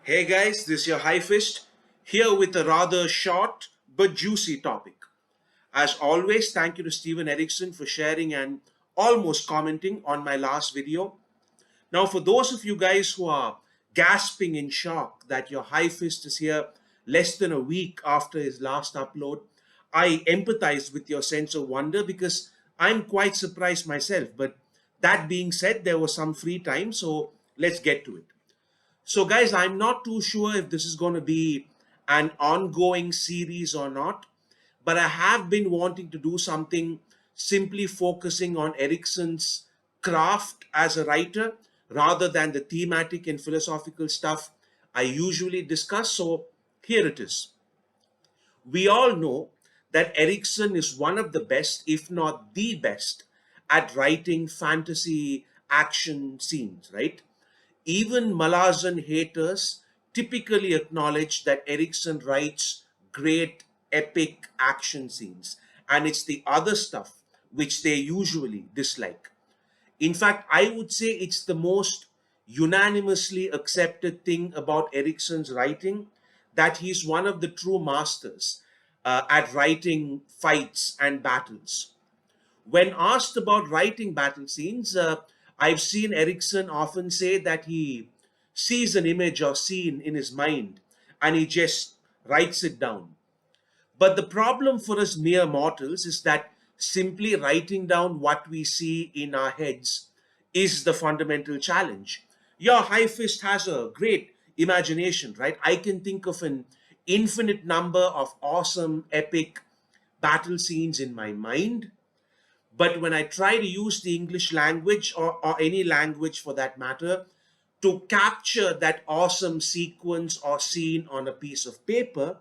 Hey guys, this is your High Fist here with a rather short but juicy topic. As always, thank you to Stephen Erikson for sharing and almost commenting on my last video. Now, for those of you guys who are gasping in shock that your High Fist is here less than a week after his last upload, I empathize with your sense of wonder because I'm quite surprised myself. But that being said, there was some free time, so let's get to it. So, guys, I'm not too sure if this is going to be an ongoing series or not, but I have been wanting to do something simply focusing on Erikson's craft as a writer rather than the thematic and philosophical stuff I usually discuss. So, here it is. We all know that Erikson is one of the best, if not the best, at writing fantasy action scenes, right? Even Malazan haters typically acknowledge that Erikson writes great epic action scenes, and it's the other stuff which they usually dislike. In fact, I would say it's the most unanimously accepted thing about Erikson's writing that he's one of the true masters at writing fights and battles. When asked about writing battle scenes, I've seen Erikson often say that he sees an image or scene in his mind and he just writes it down. But the problem for us mere mortals is that simply writing down what we see in our heads is the fundamental challenge. Your High Fist has a great imagination, right? I can think of an infinite number of awesome, epic battle scenes in my mind, but when I try to use the English language or any language for that matter to capture that awesome sequence or scene on a piece of paper,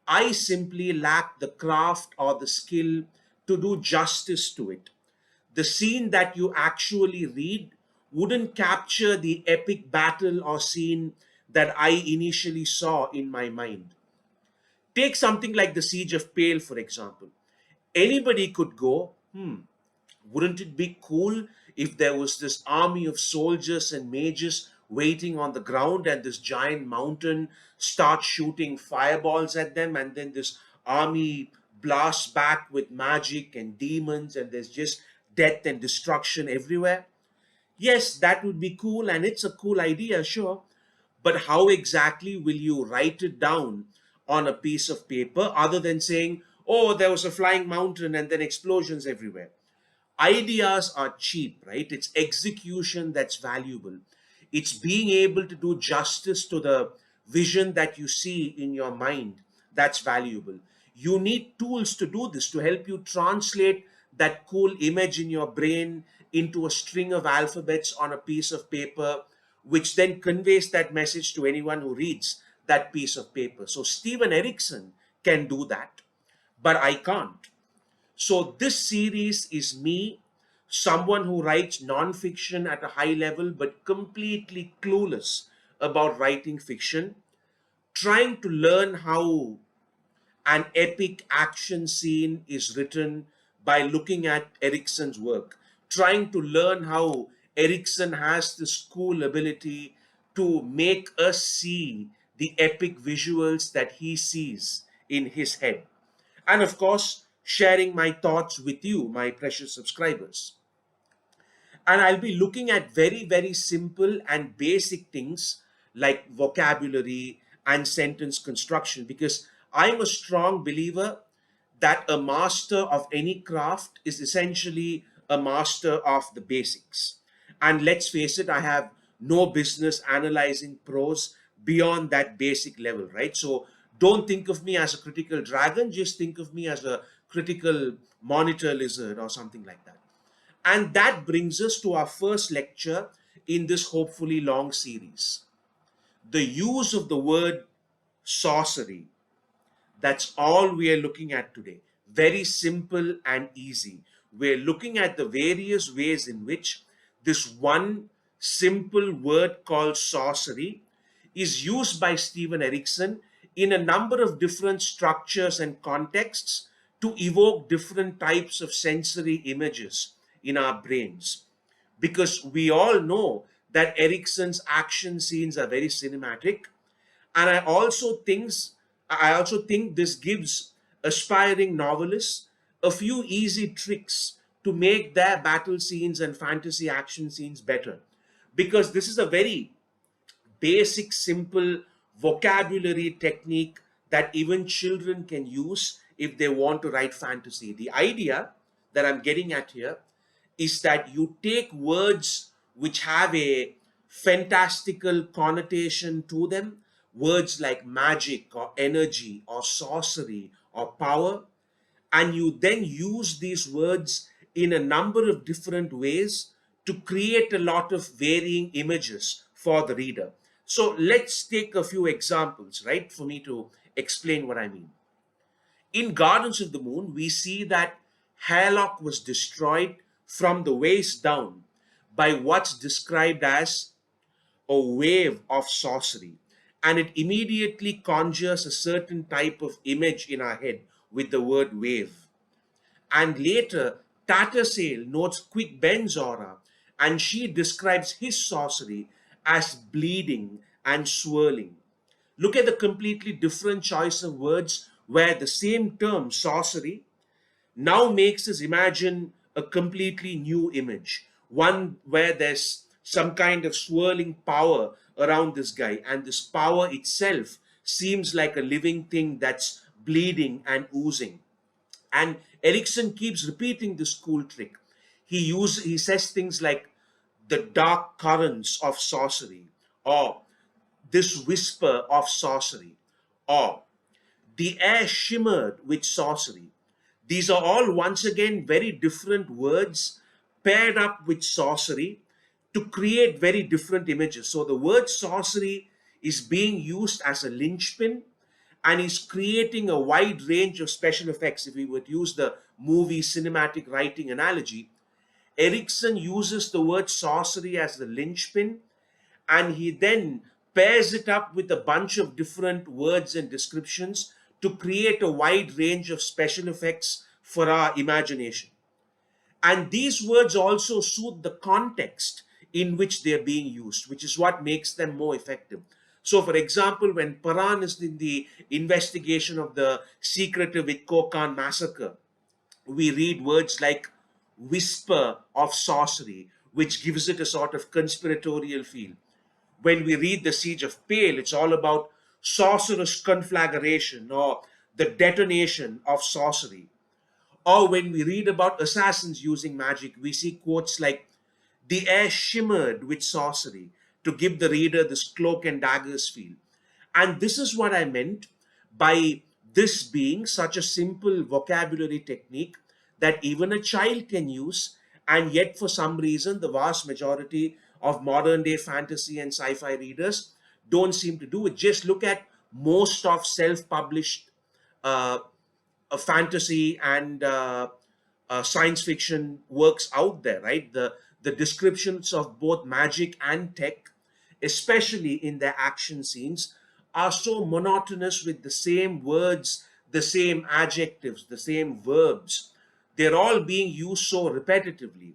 I simply lack the craft or the skill to do justice to it. The scene that you actually read wouldn't capture the epic battle or scene that I initially saw in my mind. Take something like the Siege of Pale, for example. Anybody could go, wouldn't it be cool if there was this army of soldiers and mages waiting on the ground and this giant mountain starts shooting fireballs at them, and then this army blasts back with magic and demons and there's just death and destruction everywhere? Yes, that would be cool and it's a cool idea, sure. But how exactly will you write it down on a piece of paper other than saying, oh, there was a flying mountain and then explosions everywhere? Ideas are cheap, right? It's execution that's valuable. It's being able to do justice to the vision that you see in your mind that's valuable. You need tools to do this to help you translate that cool image in your brain into a string of alphabets on a piece of paper, which then conveys that message to anyone who reads that piece of paper. So Stephen Erikson can do that, but I can't. So this series is me, someone who writes non-fiction at a high level but completely clueless about writing fiction, trying to learn how an epic action scene is written by looking at Erikson's work, trying to learn how Erikson has this cool ability to make us see the epic visuals that he sees in his head. And of course, sharing my thoughts with you, my precious subscribers. And I'll be looking at very, very simple and basic things like vocabulary and sentence construction because I'm a strong believer that a master of any craft is essentially a master of the basics. And let's face it, I have no business analyzing prose beyond that basic level, right? So don't think of me as a critical dragon, just think of me as a critical monitor lizard or something like that. And that brings us to our first lecture in this hopefully long series. The use of the word sorcery. That's all we are looking at today. Very simple and easy. We're looking at the various ways in which this one simple word called sorcery is used by Stephen Erikson in a number of different structures and contexts to evoke different types of sensory images in our brains. Because we all know that Erikson's action scenes are very cinematic, And I also think this gives aspiring novelists a few easy tricks to make their battle scenes and fantasy action scenes better, because this is a very basic, simple vocabulary technique that even children can use if they want to write fantasy. The idea that I'm getting at here is that you take words which have a fantastical connotation to them, words like magic or energy or sorcery or power, and you then use these words in a number of different ways to create a lot of varying images for the reader. So let's take a few examples, right, for me to explain what I mean. In Gardens of the Moon, we see that Hairlock was destroyed from the waist down by what's described as a wave of sorcery, and it immediately conjures a certain type of image in our head with the word wave. And later, Tattersail notes Quick Ben's aura, and she describes his sorcery as bleeding and swirling. Look at the completely different choice of words where the same term, sorcery, now makes us imagine a completely new image, one where there's some kind of swirling power around this guy, and this power itself seems like a living thing that's bleeding and oozing. And Erikson keeps repeating this cool trick. He says things like the dark currents of sorcery, or this whisper of sorcery, or the air shimmered with sorcery. These are all once again very different words paired up with sorcery to create very different images. So the word sorcery is being used as a linchpin and is creating a wide range of special effects. If we would use the movie cinematic writing analogy, Erikson uses the word sorcery as the linchpin, and he then pairs it up with a bunch of different words and descriptions to create a wide range of special effects for our imagination. And these words also suit the context in which they're being used, which is what makes them more effective. So, for example, when Paran is in the investigation of the secretive Itko Khan massacre, we read words like whisper of sorcery, which gives it a sort of conspiratorial feel. When we read the Siege of Pale, it's all about sorcerous conflagration or the detonation of sorcery. Or when we read about assassins using magic, we see quotes like, the air shimmered with sorcery, to give the reader this cloak and daggers feel. And this is what I meant by this being such a simple vocabulary technique that even a child can use, and yet for some reason the vast majority of modern day fantasy and sci-fi readers don't seem to do it. Just look at most of self-published uh, fantasy and science fiction works out there, right? The descriptions of both magic and tech, especially in their action scenes, are so monotonous with the same words, the same adjectives, the same verbs. They're all being used so repetitively.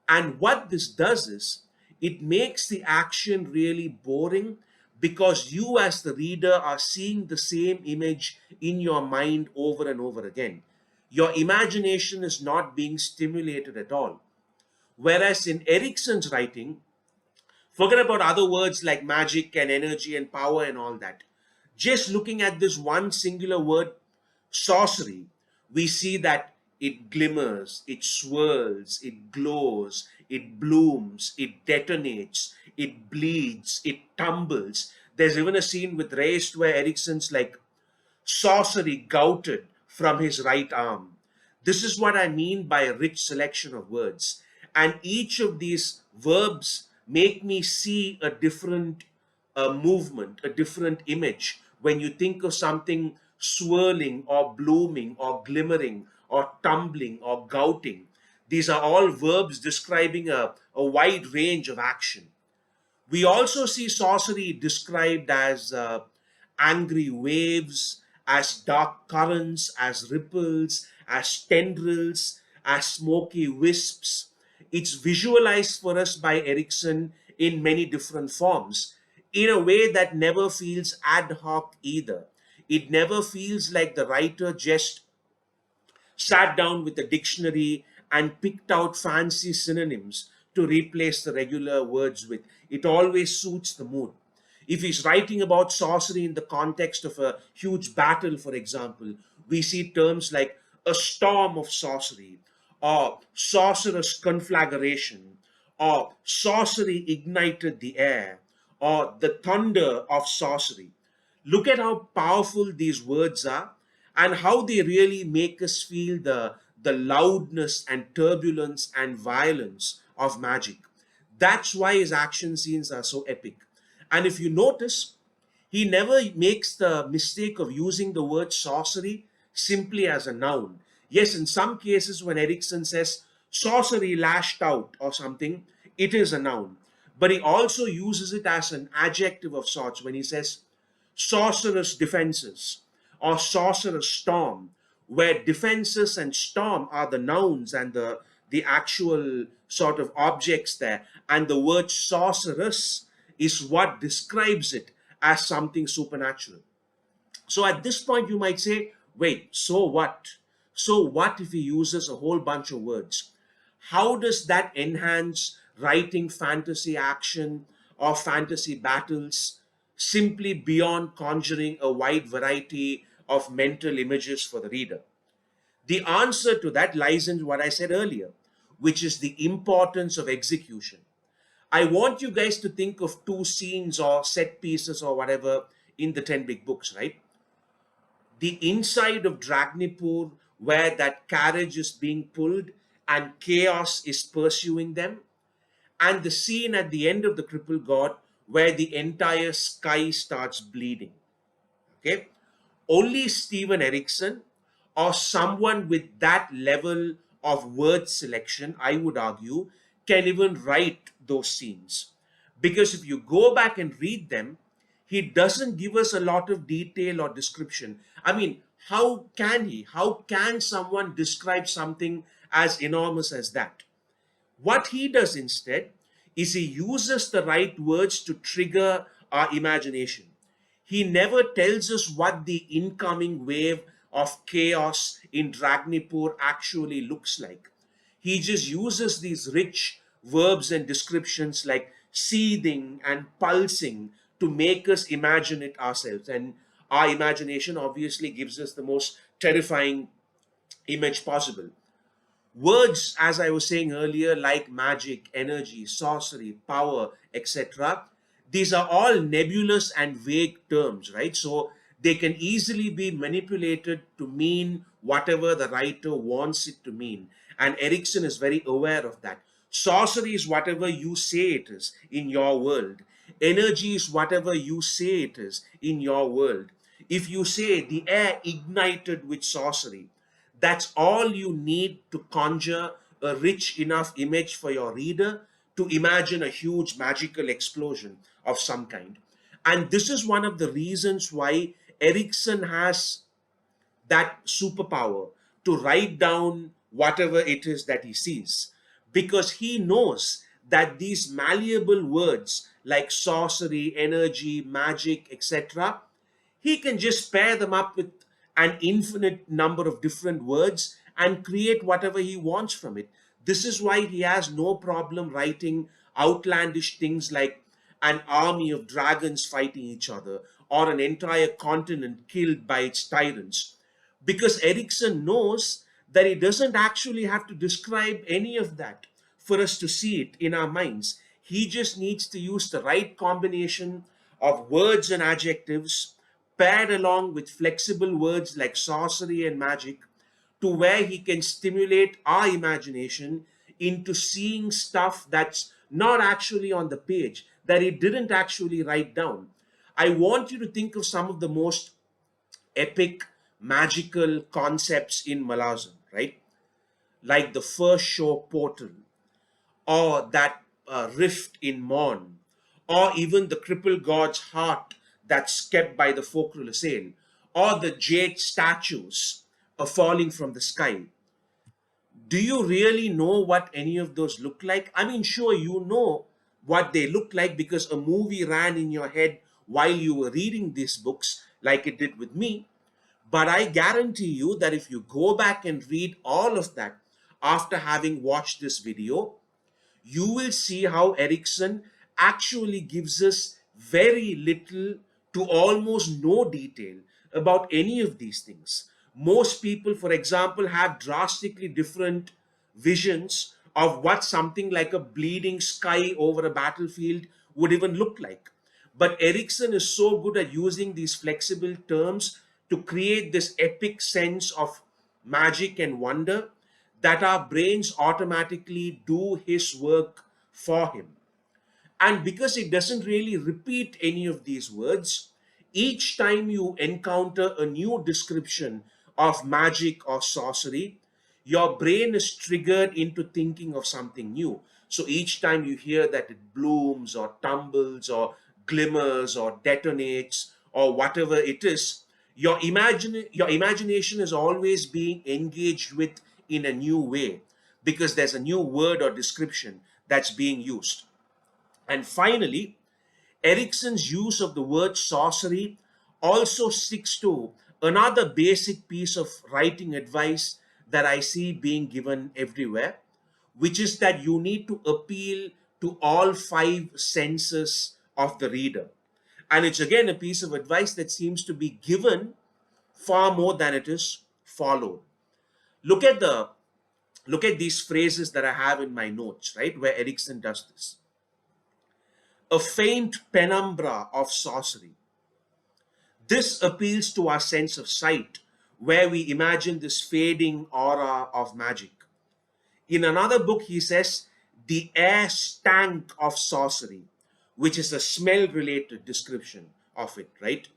And what this does is it makes the action really boring, because you, as the reader, are seeing the same image in your mind over and over again. Your imagination is not being stimulated at all. Whereas in Erikson's writing, forget about other words like magic and energy and power and all that. Just looking at this one singular word, sorcery, we see that it glimmers, it swirls, it glows, it blooms, it detonates, it bleeds, it tumbles. There's even a scene with Reist where Erikson's like, sorcery gouted from his right arm. This is what I mean by a rich selection of words. And each of these verbs make me see a different movement, a different image. When you think of something swirling or blooming or glimmering or tumbling or gouting, these are all verbs describing a wide range of action. We also see sorcery described as angry waves, as dark currents, as ripples, as tendrils, as smoky wisps. It's visualized for us by Erikson in many different forms. in a way that never feels ad hoc either. It never feels like the writer just sat down with a dictionary and picked out fancy synonyms to replace the regular words with. It always suits the mood. If he's writing about sorcery in the context of a huge battle, for example, we see terms like a storm of sorcery, or sorcerous conflagration, or sorcery ignited the air, or the thunder of sorcery. Look at how powerful these words are and how they really make us feel the loudness and turbulence and violence of magic. That's why his action scenes are so epic. And if you notice, he never makes the mistake of using the word sorcery simply as a noun. Yes, in some cases, when Erikson says sorcery lashed out or something, it is a noun. But he also uses it as an adjective of sorts when he says sorcerous defenses or sorcerous storm, where defenses and storm are the nouns and the actual sort of objects there, and the word sorceress is what describes it as something supernatural. So at this point, you might say, wait, so what? So what if he uses a whole bunch of words? How does that enhance writing fantasy action or fantasy battles simply beyond conjuring a wide variety of mental images for the reader? The answer to that lies in what I said earlier, which is the importance of execution. I want you guys to think of two scenes or set pieces or whatever in the 10 big books, right? The inside of Dragnipur, where that carriage is being pulled and chaos is pursuing them, and the scene at the end of the crippled god, where the entire sky starts bleeding. Okay? Only Steven Erikson or someone with that level of word selection, I would argue, can even write those scenes. Because if you go back and read them, he doesn't give us a lot of detail or description. I mean, how can he? How can someone describe something as enormous as that? What he does instead is he uses the right words to trigger our imagination. He never tells us what the incoming wave of chaos in Dragnipur actually looks like. He just uses these rich verbs and descriptions like seething and pulsing to make us imagine it ourselves. And our imagination obviously gives us the most terrifying image possible. Words, as I was saying earlier, like magic, energy, sorcery, power, etc., these are all nebulous and vague terms, right? So they can easily be manipulated to mean whatever the writer wants it to mean. And Erikson is very aware of that. Sorcery is whatever you say it is in your world. Energy is whatever you say it is in your world. If you say the air ignited with sorcery, that's all you need to conjure a rich enough image for your reader to imagine a huge magical explosion of some kind. And this is one of the reasons why Erikson has that superpower to write down whatever it is that he sees, because he knows that these malleable words like sorcery, energy, magic, etc., he can just pair them up with an infinite number of different words and create whatever he wants from it. This is why he has no problem writing outlandish things like an army of dragons fighting each other or an entire continent killed by its tyrants, because Erikson knows that he doesn't actually have to describe any of that for us to see it in our minds. He just needs to use the right combination of words and adjectives paired along with flexible words like sorcery and magic to where he can stimulate our imagination into seeing stuff that's not actually on the page, that he didn't actually write down. I want you to think of some of the most epic magical concepts in Malazan, right? Like the first show portal, or that rift in Mon, or even the crippled god's heart that's kept by the Focral Assail, or the jade statues falling from the sky. Do you really know what any of those look like? I mean, sure, you know what they look like because a movie ran in your head while you were reading these books, like it did with me. But I guarantee you that if you go back and read all of that after having watched this video, you will see how Erikson actually gives us very little to almost no detail about any of these things. Most people, for example, have drastically different visions of what something like a bleeding sky over a battlefield would even look like. But Erikson is so good at using these flexible terms to create this epic sense of magic and wonder that our brains automatically do his work for him. And because it doesn't really repeat any of these words, each time you encounter a new description of magic or sorcery, your brain is triggered into thinking of something new. So each time you hear that it blooms or tumbles or glimmers or detonates or whatever it is, your imagination is always being engaged with in a new way because there's a new word or description that's being used. And finally, Erikson's use of the word sorcery also sticks to another basic piece of writing advice that I see being given everywhere, which is that you need to appeal to all five senses of the reader. And it's again a piece of advice that seems to be given far more than it is followed. Look at the look at these phrases that I have in my notes, right, where Erikson does this. A faint penumbra of sorcery. This appeals to our sense of sight, where we imagine this fading aura of magic. In another book, he says, the air stank of sorcery, which is a smell related description of it, right?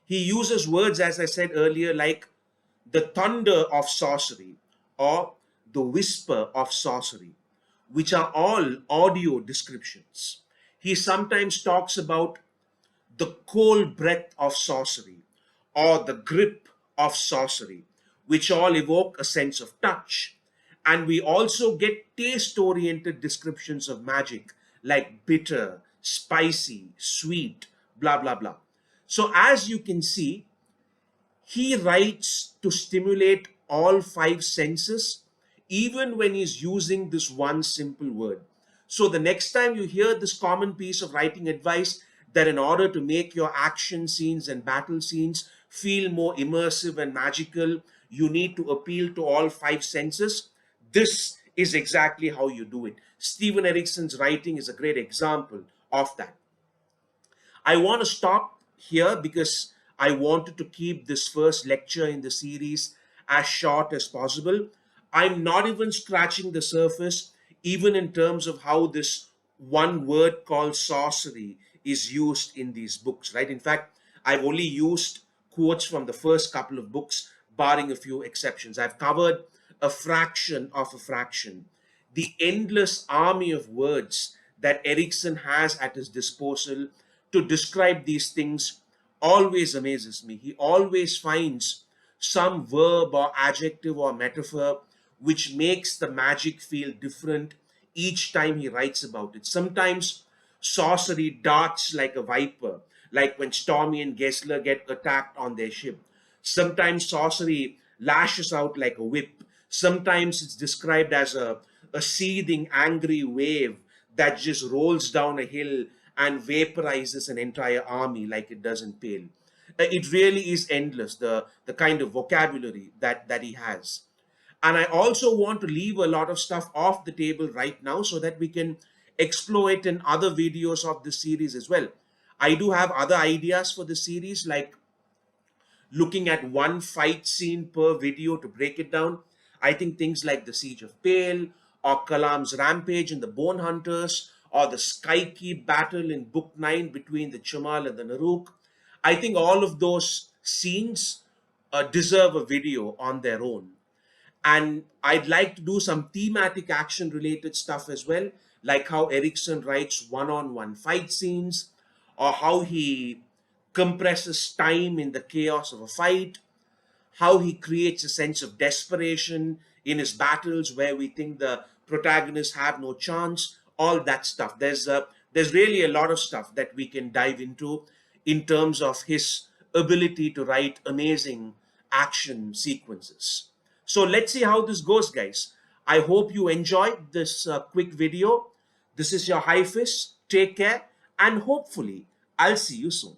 He uses words, as I said earlier, like the thunder of sorcery or the whisper of sorcery, which are all audio descriptions. He sometimes talks about the cold breath of sorcery or the grip of sorcery, which all evoke a sense of touch. And we also get taste oriented descriptions of magic like bitter, spicy, sweet, blah, blah, blah. So, as you can see, he writes to stimulate all five senses, even when he's using this one simple word. So, the next time you hear this common piece of writing advice, that in order to make your action scenes and battle scenes feel more immersive and magical, you need to appeal to all five senses. This is exactly how you do it. Steven Erikson's writing is a great example of that. I want to stop here because I wanted to keep this first lecture in the series as short as possible. I'm not even scratching the surface, even in terms of how this one word called sorcery is used in these books, right? In fact, I've only used quotes from the first couple of books, barring a few exceptions. I've covered a fraction of a fraction. The endless army of words that Erikson has at his disposal to describe these things always amazes me. He always finds some verb or adjective or metaphor which makes the magic feel different each time he writes about it. Sometimes sorcery darts like a viper, like when Stormy and Gessler get attacked on their ship. Sometimes sorcery lashes out like a whip. Sometimes it's described as a seething, angry wave that just rolls down a hill and vaporizes an entire army like it does in Pale. It really is endless, the kind of vocabulary that he has. And I also want to leave a lot of stuff off the table right now so that we can explore it in other videos of this series as well. I do have other ideas for the series, like looking at one fight scene per video to break it down. I think things like the Siege of Pale, or Kalam's rampage in the Bone Hunters, or the Skykeep battle in Book 9 between the Chumal and the Naruk. I think all of those scenes deserve a video on their own. And I'd like to do some thematic action related stuff as well, like how Erikson writes one on one fight scenes, or how he compresses time in the chaos of a fight, how he creates a sense of desperation in his battles where we think the protagonists have no chance, all that stuff. There's There's really a lot of stuff that we can dive into in terms of his ability to write amazing action sequences. So let's see how this goes, guys. I hope you enjoyed this quick video. This is your High Fish. Take care, and hopefully, I'll see you soon.